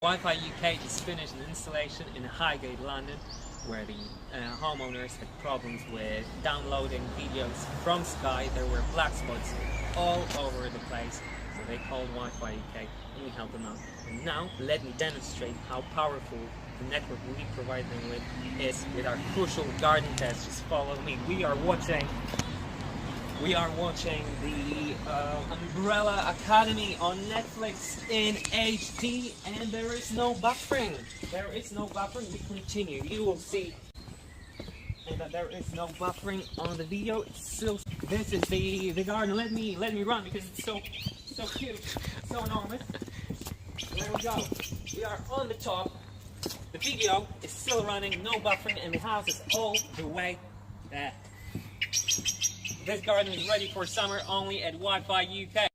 Wi-Fi UK just finished an installation in Highgate, London, where the homeowners had problems with downloading videos from Sky. There were black spots all over the place, so they called Wi-Fi UK and we helped them out. And now let me demonstrate how powerful the network we provide them with is with our crucial garden test. Just follow me. We are watching the Umbrella Academy on Netflix in HD, and there is no buffering. We continue. You will see that there is no buffering on the video. It's still. This is the garden. Let me run because it's so cute, so enormous. There we go. We are on the top. The video is still running, no buffering, and the house is all the way there. This garden is ready for summer only at Wi-Fi UK.